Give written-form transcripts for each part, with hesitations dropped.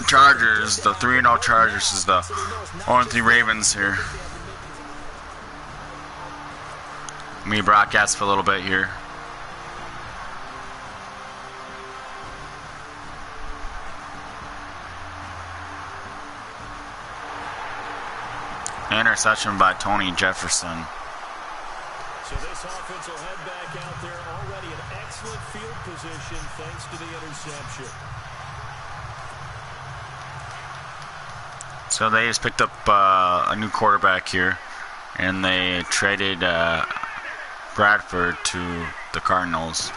Chargers, the 3-0 Chargers, is the 0-3 Ravens here. Me broadcast for a little bit here. Interception by Tony Jefferson. So this offense will head back out there, already in excellent field position thanks to the interception. So they just picked up a new quarterback here, and they traded Bradford to the Cardinals.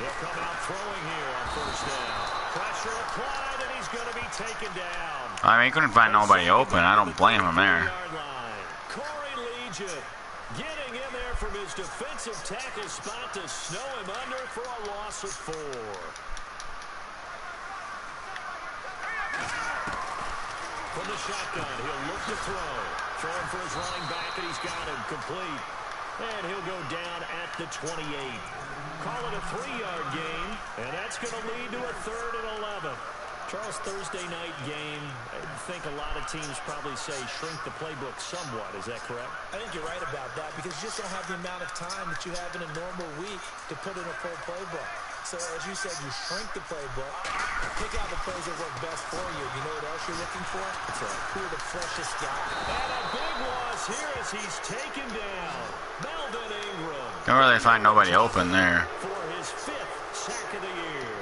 He'll come out throwing here on first down. Pressure applied, and he's going to be taken down. I mean, he couldn't find nobody open. I don't blame him there. Corey Legion getting in there from his defensive tackle spot to snow him under for a loss of 4. From the shotgun, he'll look to throw. Throwing for his running back, and he's got him complete. And he'll go down at the 28. Call it a 3-yard gain, and that's going to lead to a 3rd and 11. Charles, Thursday night game, I think a lot of teams probably say shrink the playbook somewhat. Is that correct? I think you're right about that because you just don't have the amount of time that you have in a normal week to put in a full playbook. So, as you said, you shrink the playbook, pick out the plays that work best for you. You know what else you're looking for? Who are the freshest guys? And a big loss here as he's taken down. Melvin Ingram. Don't really find nobody open there. For his 5th sack of the year.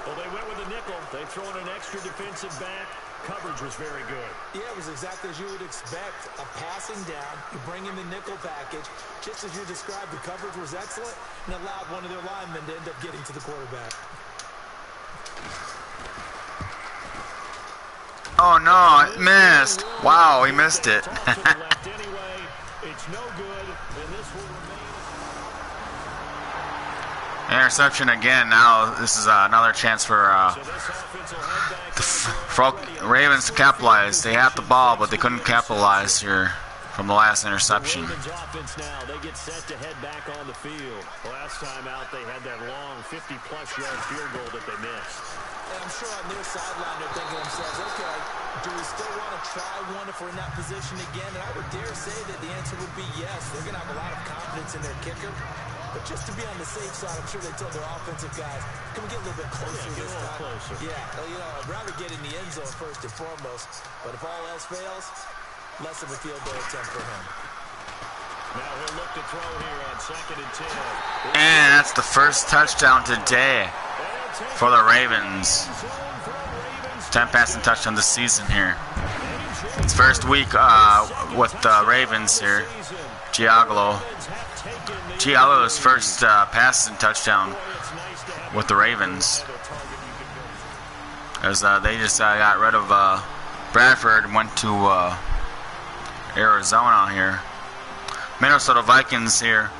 Well, they went with a nickel. They throw in an extra defensive back. Coverage was very good. Yeah, it was exactly as you would expect. A passing down, you bring in the nickel package. Just as you described, the coverage was excellent and allowed one of their linemen to end up getting to the quarterback. Oh no, it missed. Wow, he missed it. It's no good, and this will remain. Interception again. Now this is another chance for the Ravens to capitalize. They had the ball, but they couldn't capitalize here from the last interception. Ravens offense now, they get set to head back on the field. Last time out, they had that long 50-plus yard field goal that they missed. And I'm sure on their sideline they're thinking to themselves, okay, do we still want to try one if we're in that position again? And I would dare say that the answer would be yes. They're going to have a lot of confidence in their kicker. But just to be on the safe side, I'm sure they told their offensive guys, can we get a little bit closer this time? Closer. Yeah, you know, I'd rather get in the end zone first and foremost. But if all else fails, less of a field goal attempt for him. Now he'll look to throw here on 2nd and 10. And that's the first touchdown today for the Ravens. 10 passing touchdown this season here. It's first week with the Ravens here. Giaglio's first passing touchdown with the Ravens. As they just got rid of Bradford and went to Arizona here. Minnesota Vikings here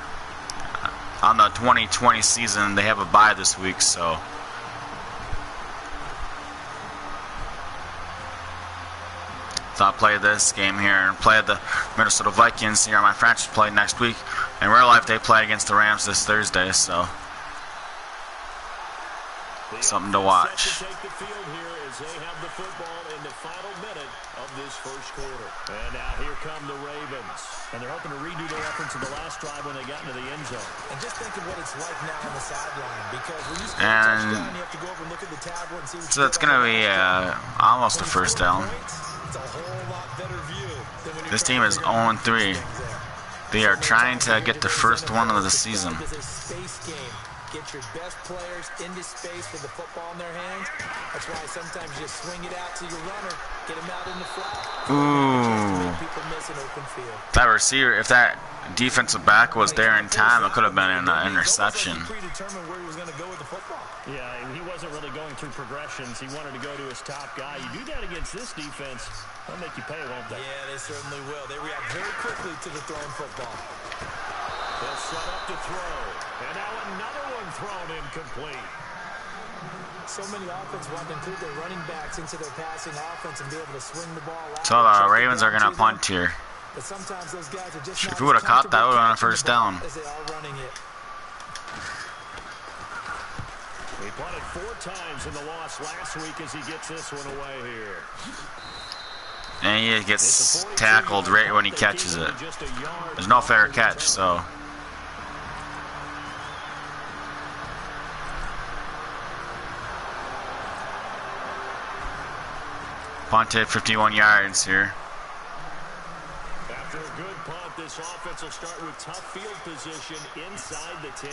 on the 2020 season. They have a bye this week, so I'll play this game here and play the Minnesota Vikings here. My franchise play next week. In real life, they play against the Rams this Thursday, so something to watch. They have the football in the final minute of this first quarter. And now here come the Ravens. And they're hoping to redo their efforts in the last drive when they got into the end zone. And just think of what it's like now on the sideline. Because when you score a touchdown, you have to go over and look at the tablet and see what so it's going to be almost a first down. It's a whole lot better view than when This team is 0-3. They are trying to get the first one of the season. It's a space game. Get your best players into space with the football in their hands. That's why sometimes you just swing it out to your runner, get him out in the flat. Ooh. People miss an open field. That receiver, if that defensive back was there in time, it could have been an interception. Predetermined where he was going to go with the football. Yeah, he wasn't really going through progressions. He wanted to go to his top guy. You do that against this defense, they'll make you pay, won't they? Yeah, they certainly will. They react very quickly to the thrown football. They'll set up to throw. And now another one thrown incomplete. So many offenses want to include their running backs into their passing offense and be able to swing the ball out. So the Ravens are going to punt here. But sometimes those guys are just if we would have caught that, would have been a first down. As they are running it. He punted 4 times in the loss last week as he gets this one away here. And he gets tackled right when he catches it. There's no fair catch, so. Punted 51 yards here. After a good punt, this offense will start with tough field position inside the 10.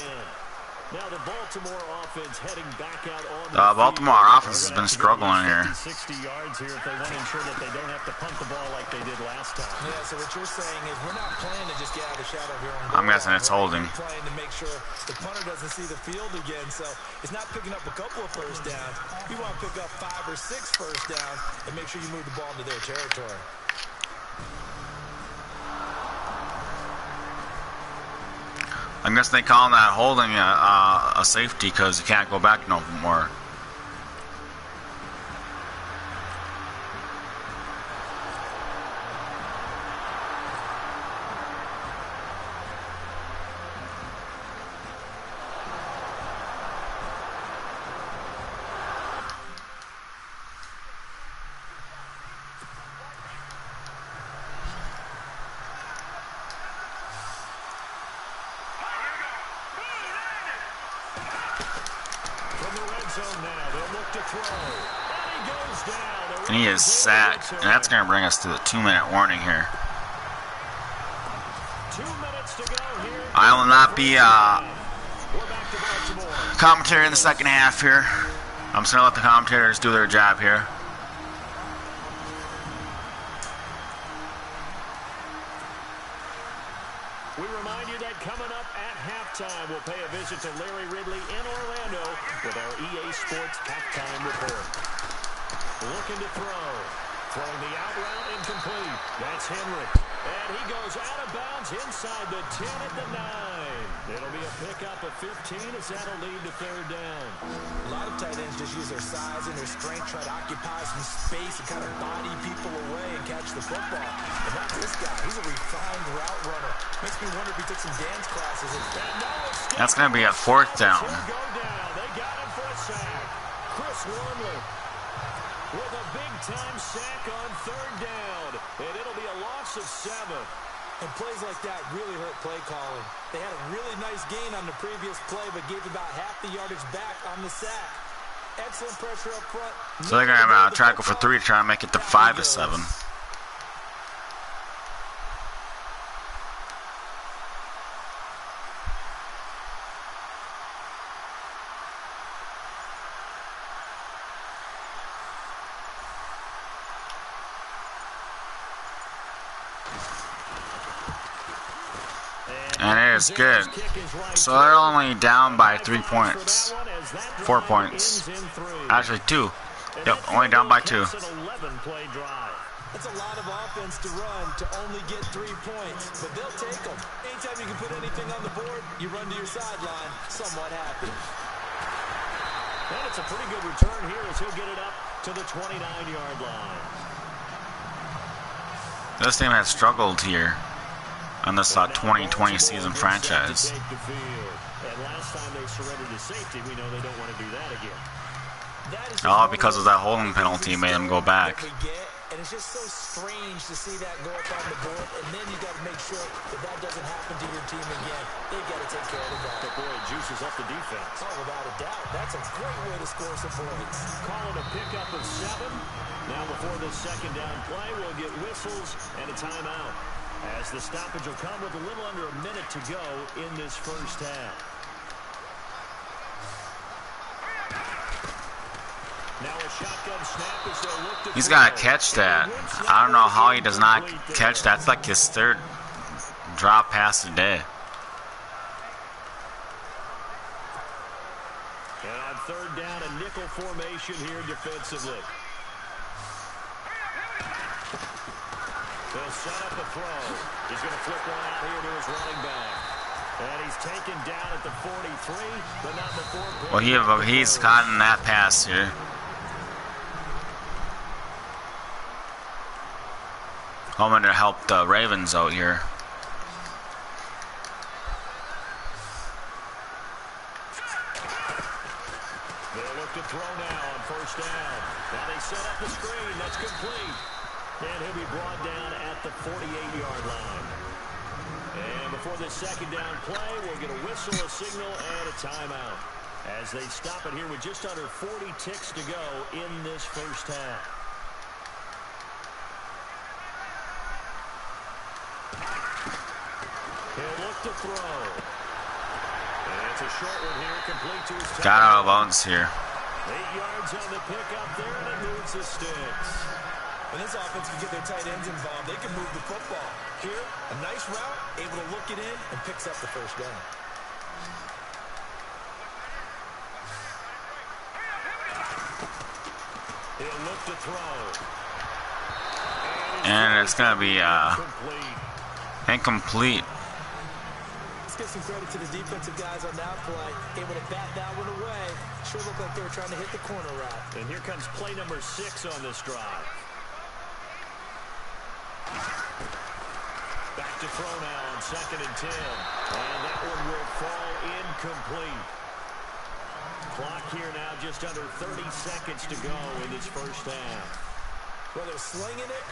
Now the Baltimore offense heading back out on the Baltimore offense has been struggling here. 60 yards here if they want to ensure that they don't have to punt the ball like they did last time. Yeah, so what you're saying is we're not playing to just get out of the shadow here on I'm guessing it's holding. We're playing to make sure the punter doesn't see the field again, so it's not picking up a couple of first downs. You want to pick up 5 or 6 first downs and make sure you move the ball into their territory. I guess they call that holding a safety because you can't go back no more. And he is sacked, and that's going to bring us to the 2-minute warning here. 2 minutes to go here. I will not be commentary in the second half here. I'm just going to let the commentators do their job here. We remind you that coming up at halftime, we'll pay a visit to Larry Ridley in Orlando with our EA Sports halftime report. Looking to throw. Throwing the out route incomplete. That's Henry. And he goes out of bounds inside the 10 at the 9. It'll be a pickup of 15 as that'll lead to third down. A lot of tight ends just use their size and their strength, try to occupy some space and kind of body people away and catch the football. But not this guy. He's a refined route runner. Makes me wonder if he took some dance classes. That's going to be a 4th down. They got him for a sack. Chris Wormley with a big-time sack on third down. And it'll be a loss of 7. And plays like that really hurt play calling. They had a really nice gain on the previous play, but gave about half the yardage back on the sack. Excellent pressure up front. So they're going to try to go for 3 to try and make it to 5 to 7. And it is good. So they're only down by 3 points. 4 points. Actually 2. Yep, only down by 2. That's a lot of offense to run to only get 3 points, but they'll take them. Anytime you can put anything on the board, you run to your sideline, somewhat happy. And it's a pretty good return here as he'll get it up to the 29-yard line. This team has struggled here on this 2020 season franchise. And last time they surrendered to safety, we know they don't want to do that again. All because of that holding penalty made them go back. And it's just so strange to see that go up on the board, and then you got to make sure that that doesn't happen to your team again. They've got to take care of the ball. But boy, juices up the defense. Oh, without a doubt. That's a great way to score some points. Call it a pickup of 7. Now before this second down play, we'll get whistles and a timeout, as the stoppage will come with a little under a minute to go in this first half. Now a shotgun snap as they look to He's got to catch that. I don't know how he does not catch that. It's like his 3rd drop pass a day. And on third down, a nickel formation here defensively. They'll set up a throw. He's going to flip one out here to his running back. And he's taken down at the 43, but not before. Well, he's gotten that pass here. Hoping to help the Ravens out here. down. Now they set up the screen. That's complete. And he'll be brought down at the 48-yard line. And before this second down play, we'll get a whistle, a signal, and a timeout, as they stop it here with just under 40 ticks to go in this first half. He'll look to throw. And it's a short one here, complete to his tight end. Got out of bounds here. 8 yards on the pickup there, and it moves the sticks. When this offense can get their tight ends involved, they can move the football. Here, a nice route, able to look it in, and picks up the first down. He'll look to throw. And it's going to be incomplete. Let's give some credit to the defensive guys on that play. Able to bat that one away. Sure looked like they were trying to hit the corner route. And here comes play number 6 on this drive. Back to throw now on 2nd and 10. And that one will fall incomplete. Clock here now just under 30 seconds to go in this first half. Well, they're slinging it,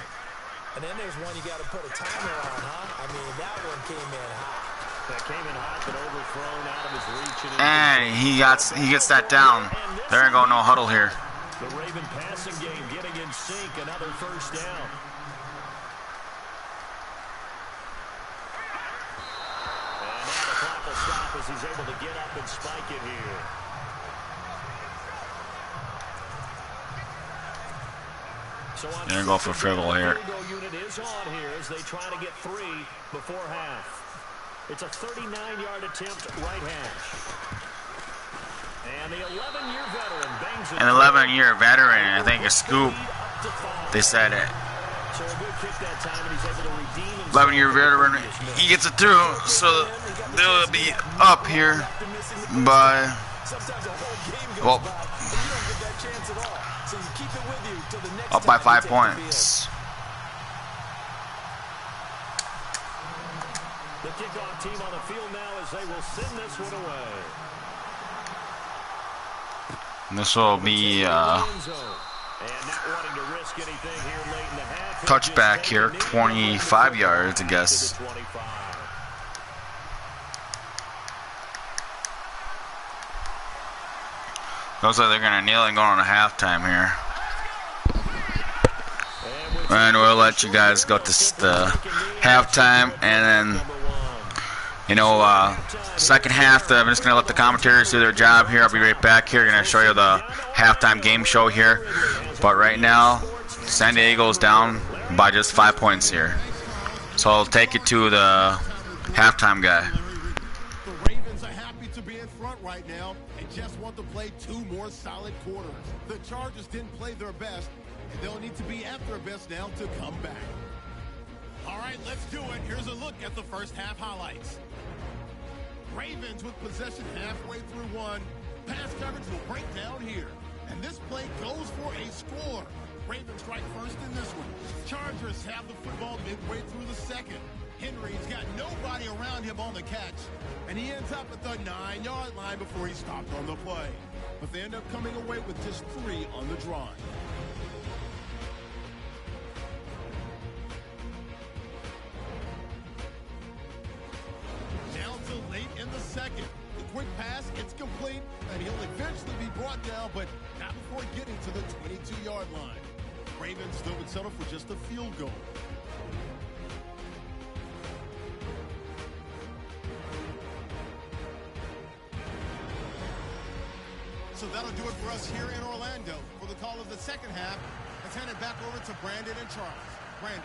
and then there's one you got to put a timer on, huh? I mean, that one came in hot. That came in hot, but overthrown out of his reach. And he gets that down. There ain't going no huddle here. The Raven passing game getting in sync. Another first down. And now the clock will stop as he's able to get up and spike it here. So They're going to go for field goal here. Field goal unit is on here as they try to get 3 before half. It's a 39-yard attempt right hash. And the 11-year veteran bangs it. An 11-year veteran, I think a scoop. They said it. So a good kick that time, and he's able to redeem himself. 11-year veteran, he gets it through, so they'll be up here by, well, up by 5 points. The kickoff team on the field now as they will send this one away. This will be touchback here, 25 yards, I guess. Looks like they're going to kneel and go on a halftime here. And we'll let you guys go to the halftime, and then, you know, second half, I'm just going to let the commentators do their job here. I'll be right back here. Going to show you the halftime game show here. But right now, San Diego's down by just 5 points here. So I'll take it to the halftime guy. The Ravens are happy to be in front right now and just want to play 2 more solid quarters. The Chargers didn't play their best, and they'll need to be at their best now to come back. All right, let's do it. Here's a look at the first half highlights. Ravens with possession halfway through one. Pass coverage will break down here. And this play goes for a score. Ravens strike first in this one. Chargers have the football midway through the second. Henry's got nobody around him on the catch. And he ends up at the 9-yard line before he stopped on the play. But they end up coming away with just 3 on the drive. Late in the second. The quick pass, it's complete, and he'll eventually be brought down, but not before getting to the 22-yard line. Ravens still would settle for just a field goal. So that'll do it for us here in Orlando. For the call of the second half, let's hand it back over to Brandon and Charles. Brandon.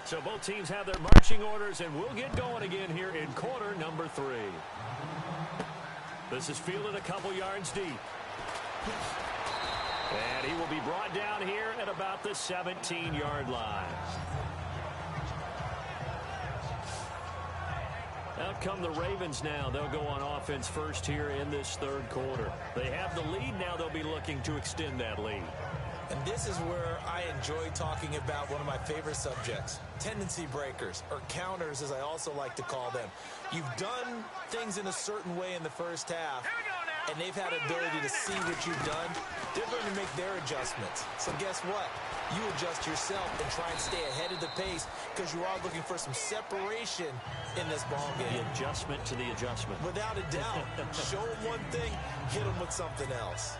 So both teams have their marching orders, and we'll get going again here in quarter number 3. This is fielded a couple yards deep. And he will be brought down here at about the 17-yard line. Out come the Ravens now. They'll go on offense first here in this third quarter. They have the lead now. They'll be looking to extend that lead. And this is where I enjoy talking about one of my favorite subjects, tendency breakers, or counters as I also like to call them. You've done things in a certain way in the first half, and they've had ability to see what you've done. They're going to make their adjustments. So guess what? You adjust yourself and try and stay ahead of the pace because you are looking for some separation in this ball game. The adjustment to the adjustment. Without a doubt. Show them one thing, hit them with something else.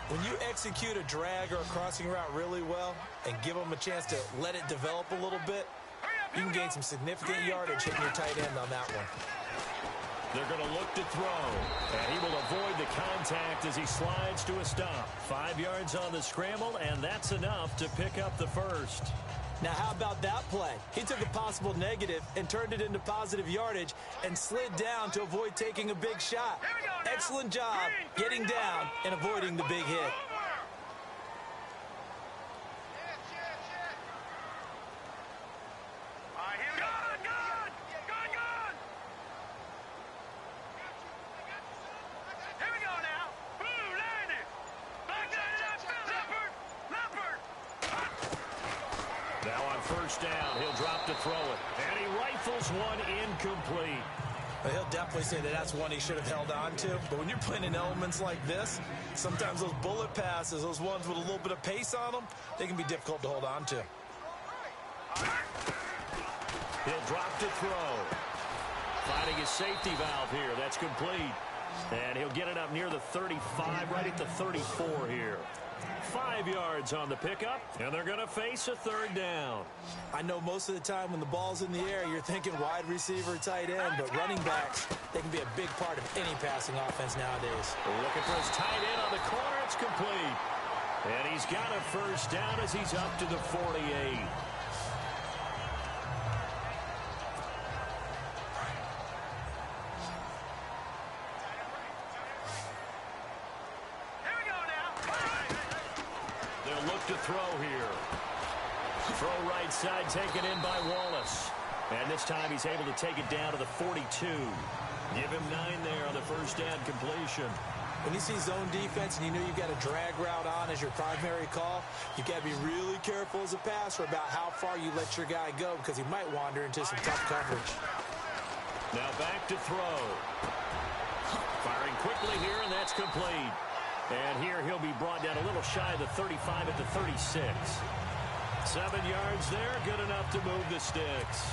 When you execute a drag or a crossing route really well and give them a chance to let it develop a little bit, you can gain some significant yardage hitting your tight end on that one. They're going to look to throw, and he will avoid the contact as he slides to a stop. 5 yards on the scramble, and that's enough to pick up the first. Now, how about that play? He took a possible negative and turned it into positive yardage and slid down to avoid taking a big shot. Excellent job getting down and avoiding the big hit. First down, he'll drop to throw it, and he rifles one incomplete. Well, he'll definitely say that that's one he should have held on to, but when you're playing in elements like this, sometimes those bullet passes, those ones with a little bit of pace on them, they can be difficult to hold on to. He'll drop to throw. Finding his safety valve here, that's complete. And he'll get it up near the 35, right at the 34 here. 5 yards on the pickup, and they're going to face a third down. I know most of the time when the ball's in the air, you're thinking wide receiver, tight end, but running backs, they can be a big part of any passing offense nowadays. Looking for his tight end on the corner. It's complete. And he's got a first down as he's up to the 48. To throw here. Throw right side taken in by Wallace. And this time he's able to take it down to the 42. Give him 9 there on the first down completion. When you see zone defense and you know you've got a drag route on as your primary call, you've got to be really careful as a passer about how far you let your guy go because he might wander into some tough coverage. Now back to throw. Firing quickly here, and that's complete. And here he'll be brought down a little shy of the 35 at the 36. 7 yards there, good enough to move the sticks.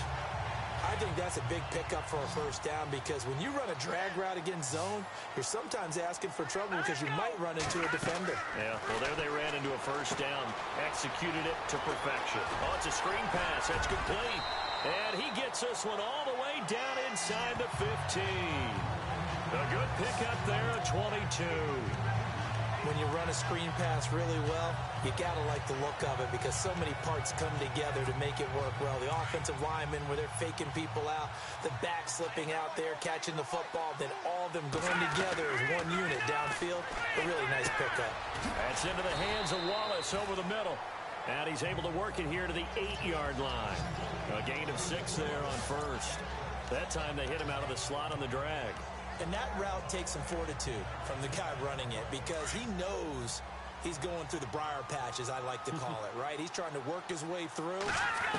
I think that's a big pickup for a first down because when you run a drag route against zone, you're sometimes asking for trouble because you might run into a defender. Yeah, well, there they ran into a first down, executed it to perfection. Oh, it's a screen pass. That's complete. And he gets this one all the way down inside the 15. A good pickup there at 22. When you run a screen pass really well, you got to like the look of it because so many parts come together to make it work well. The offensive linemen where they're faking people out, the back slipping out there, catching the football, then all of them going together as one unit downfield. A really nice pickup. That's into the hands of Wallace over the middle. And he's able to work it here to the 8-yard line. A gain of 6 there on first. That time they hit him out of the slot on the drag. And that route takes some fortitude from the guy running it because he knows he's going through the briar patch, as I like to call it, right? He's trying to work his way through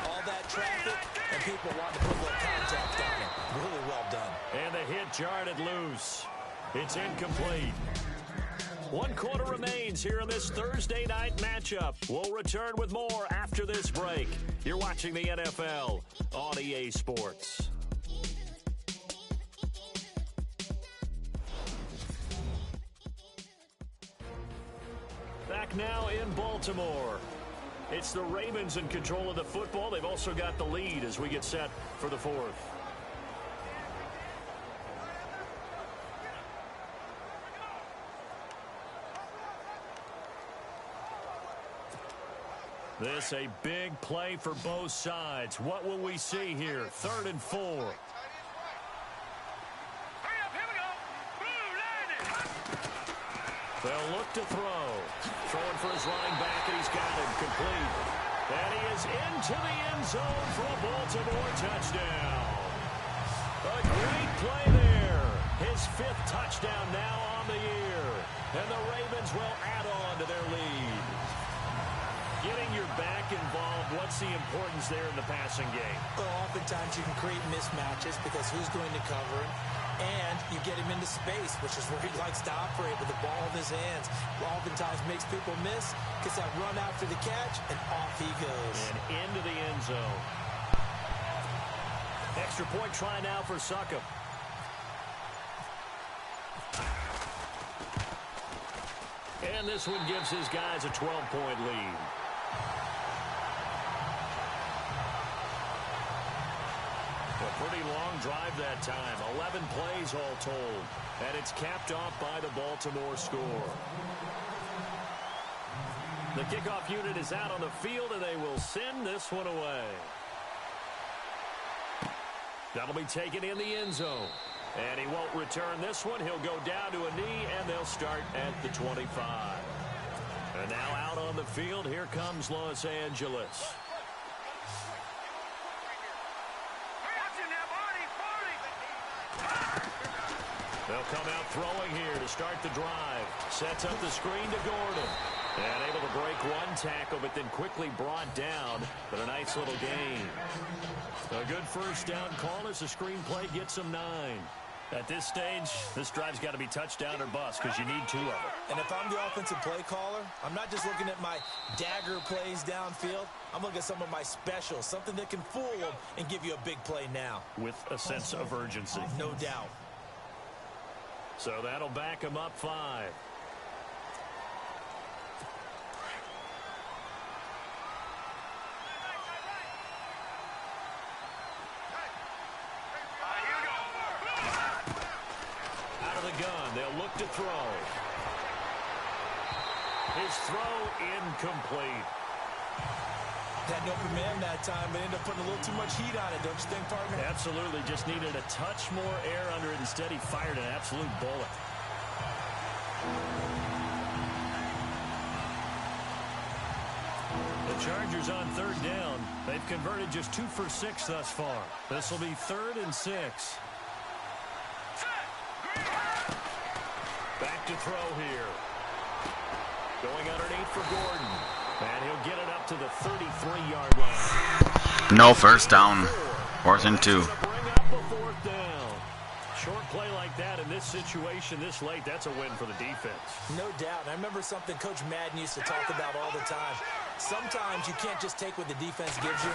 all that traffic, and people want to put a little contact on him. Really well done. And the hit jarred it loose. It's incomplete. 1 quarter remains here in this Thursday night matchup. We'll return with more after this break. You're watching the NFL on EA Sports. Back now in Baltimore. It's the Ravens in control of the football. They've also got the lead as we get set for the 4th. This a big play for both sides. What will we see here? 3rd and 4. They'll look to throw. Throwing for his running back, and he's got him complete. And he is into the end zone for a Baltimore touchdown. A great play there. His 5th touchdown now on the year. And the Ravens will add on to their lead. getting your back involved, what's the importance there in the passing game? Well, oftentimes you can create mismatches because who's going to cover him? And you get him into space, which is where he likes to operate with the ball in his hands. Oftentimes makes people miss, gets that run after the catch, and off he goes. And into the end zone. Extra point try now for Succop. And this one gives his guys a 12-point lead. A pretty long drive that time. 11 plays all told. And it's capped off by the Baltimore score. The kickoff unit is out on the field, and they will send this one away. That'll be taken in the end zone. And he won't return this one. He'll go down to a knee, and they'll start at the 25. And now out on the field, here comes Los Angeles. They'll come out throwing here to start the drive. Sets up the screen to Gordon. And able to break one tackle, but then quickly brought down. But a nice little gain. A good first down call as the screenplay gets him 9. At this stage, this drive's got to be touchdown or bust because you need 2 of them. And if I'm the offensive play caller, I'm not just looking at my dagger plays downfield. I'm looking at some of my specials, something that can fool them and give you a big play now. With a sense of urgency. No doubt. So that'll back him up 5. They'll look to throw. His throw incomplete. Had no command that time, but ended up putting a little too much heat on it, don't you think, partner? Absolutely. Just needed a touch more air under it. Instead, he fired an absolute bullet. The Chargers on 3rd down. They've converted just 2 for 6 thus far. This will be 3rd and 6. Back to throw here. Going underneath for Gordon. And he'll get it up to the 33-yard line. No first down. 4th and 2. Bring up a 4th down. Short play like that in this situation this late, that's a win for the defense. No doubt. And I remember something Coach Madden used to talk about all the time. Sometimes you can't just take what the defense gives you.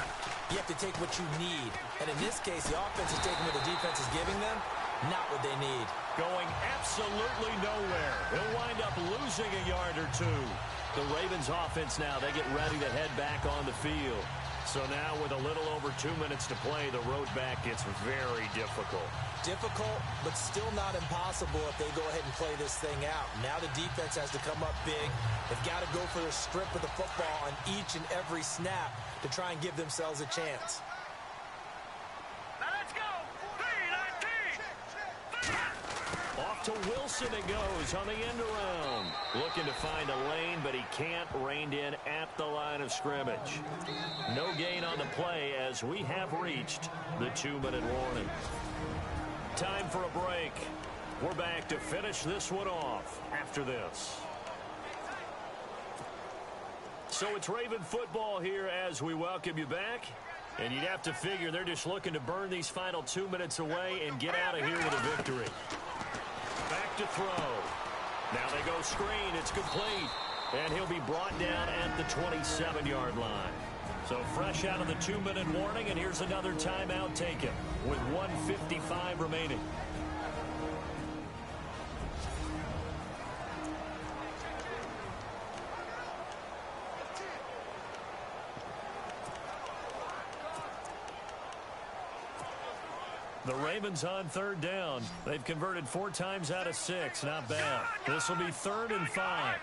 You have to take what you need. And in this case, the offense is taking what the defense is giving them, not what they need. Going absolutely nowhere. He'll wind up losing a yard or 2. The Ravens offense now, they get ready to head back on the field. So now with a little over 2 minutes to play, the road back gets very difficult. Difficult, but still not impossible if they go ahead and play this thing out. Now the defense has to come up big. They've got to go for the strip of the football on each and every snap to try and give themselves a chance. Off to Wilson it goes on the end around. Looking to find a lane, but he can't. Reined in at the line of scrimmage. No gain on the play as we have reached the 2-minute warning. Time for a break. We're back to finish this one off after this. So it's Raven football here as we welcome you back. And you'd have to figure they're just looking to burn these final 2 minutes away and get out of here with a victory. Back to throw. Now they go screen. It's complete. And he'll be brought down at the 27-yard line. So fresh out of the 2-minute warning, and here's another timeout taken with 1:55 remaining. The Ravens on 3rd down. They've converted 4 times out of 6. Not bad. This will be 3rd and 5.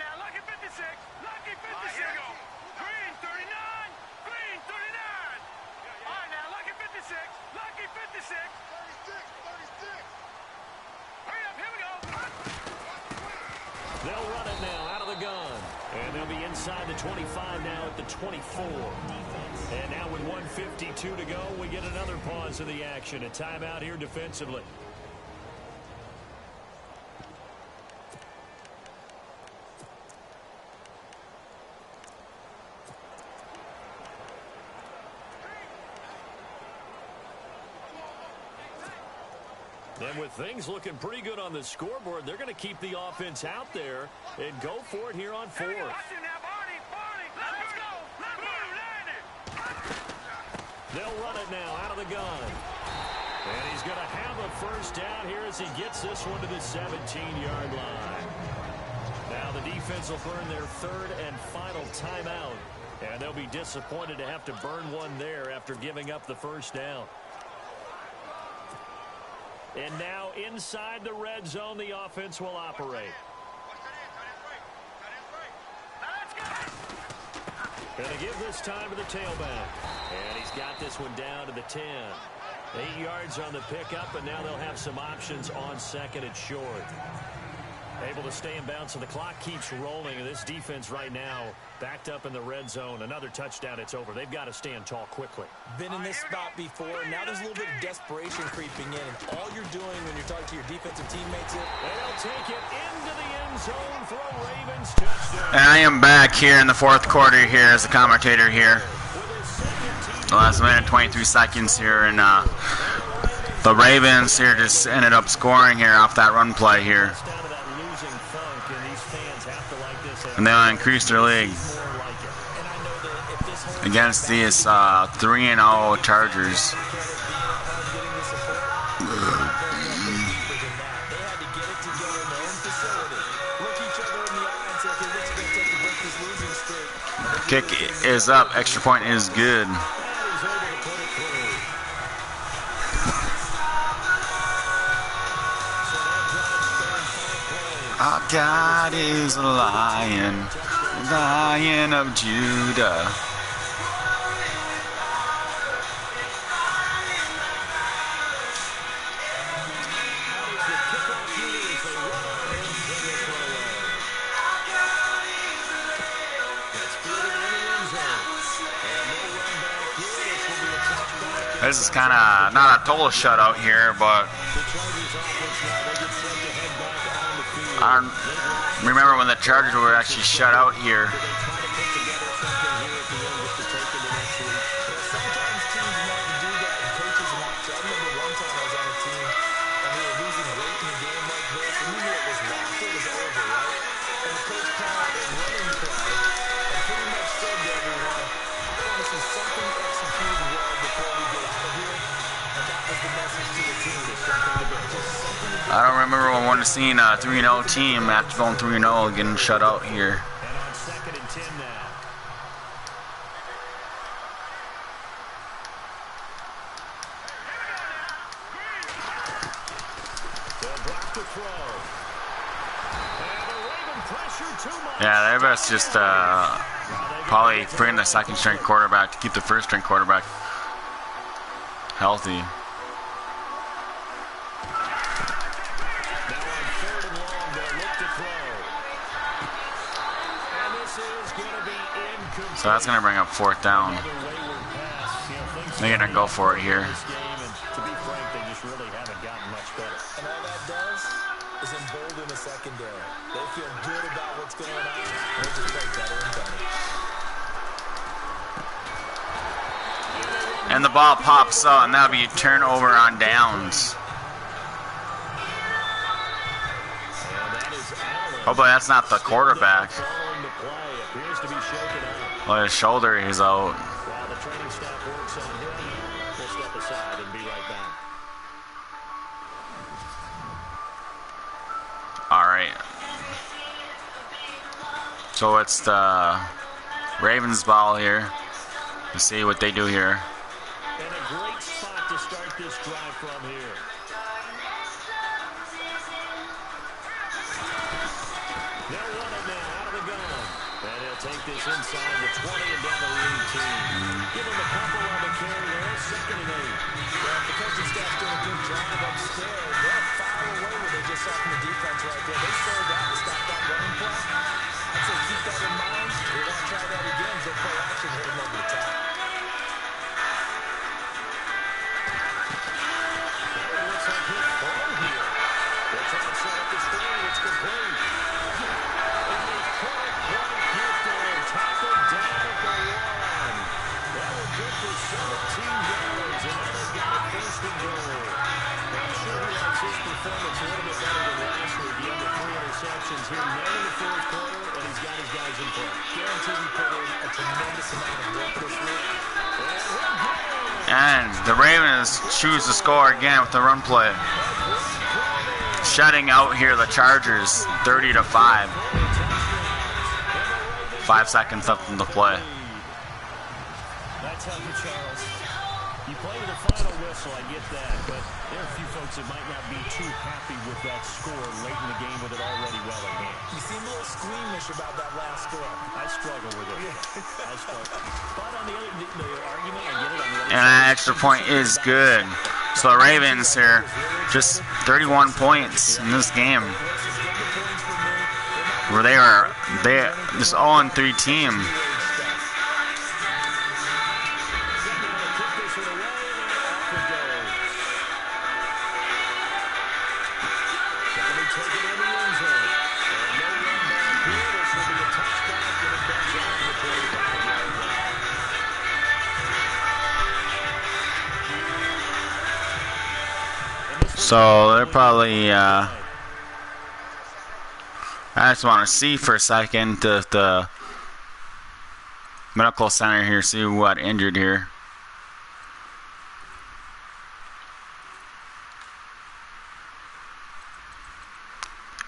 They'll run it now out of the gun. And they'll be inside the 25 now at the 24. And now with 1:52 to go, we get another pause of the action. A timeout here defensively. And with things looking pretty good on the scoreboard, they're going to keep the offense out there and go for it here on fourth. They'll run it now out of the gun. And he's going to have a first down here as he gets this one to the 17-yard line. Now the defense will burn their third and final timeout. And they'll be disappointed to have to burn one there after giving up the first down. And now inside the red zone, the offense will operate. Going to give this time to the tailback. And he's got this one down to the 10. 8 yards on the pickup, and now they'll have some options on second and short. Able to stay in bounds, so the clock keeps rolling. And this defense right now backed up in the red zone. Another touchdown, it's over. They've got to stand tall quickly. Been in this spot before. Now there's a little bit of desperation creeping in. And all you're doing when you're talking to your defensive teammates here, they'll take it into the end zone for a Ravens touchdown. And I am back here in the fourth quarter here as a commentator here. The last minute, 23 seconds here, and the Ravens here just ended up scoring here off that run play here. And they'll increase their lead against these 3-0 Chargers. Kick is up, extra point is good. Our God is a lion, Lion of Judah. This is kind of not a total shutout here, but I don't remember when the Chargers were actually shut out here. I don't remember when one seeing a 3-0 team after going 3-0 getting shut out here. And on second and 10 now. They'll block the throw. And the Raven pressure too much. Yeah, they're best just probably bring the second string quarterback to keep the first string quarterback healthy. So that's going to bring up fourth down. They're going to go for it here. To be frank, they just really haven't gotten much better. And all that does is embolden the secondary. They feel good about what's going on. They'll just play better and better. And the ball pops out, and that'll be a turnover on downs. Hopefully that's not the quarterback. Well, his shoulder is out. While the training staff works on him, we'll step aside and be right back. All right. So it's the Ravens ball here. Let's see what they do here. And a great spot to start this drive from here. They'll run it now out of the gun. And he'll take this inside the 20 and down to the 18. Give him a couple on the carry there. Second and 8. Well, the coaching staff's doing a good job upstairs. They'll fire away what they just saw from the defense right there. They slowed down to stop that running play. I'd say keep that in mind. They want to try that again. They'll play action, hit him over the top. Looks like he'll throw here. They'll try to set up the screen. It's complete. And the Ravens choose to score again with the run play. Shutting out here the Chargers 30-5. 5 seconds left in the play. That's helpful, Charles. You play to the final whistle, I get that, but there are a few folks that might not be too happy with that score late in the game with it already well at hand. You seem a little squeamish about that last score. I struggle with it. I struggle. But on the argument, I get it on the other And that extra point is good. So the Ravens here, just 31 points in this game. Where they this 0-3 team. So they're probably, I just want to see for a second the medical center here, see who got injured here.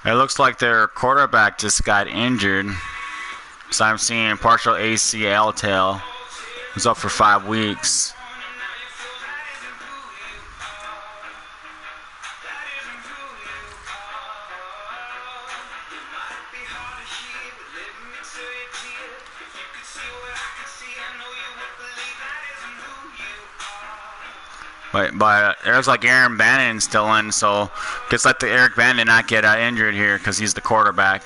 It looks like their quarterback just got injured. So I'm seeing partial ACL tear. He's up for 5 weeks. But it looks like Aaron Bannon's still in, so just let the Eric Bannon not get injured here because he's the quarterback.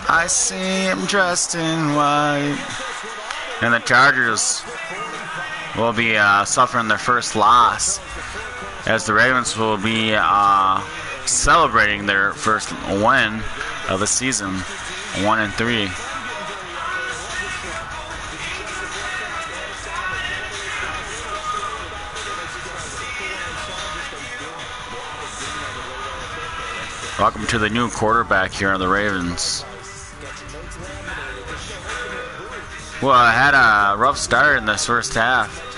I see him dressed in white. And the Chargers will be suffering their first loss, as the Ravens will be celebrating their first win of the season, 1-3. Welcome to the new quarterback here on the Ravens. Well, I had a rough start in this first half.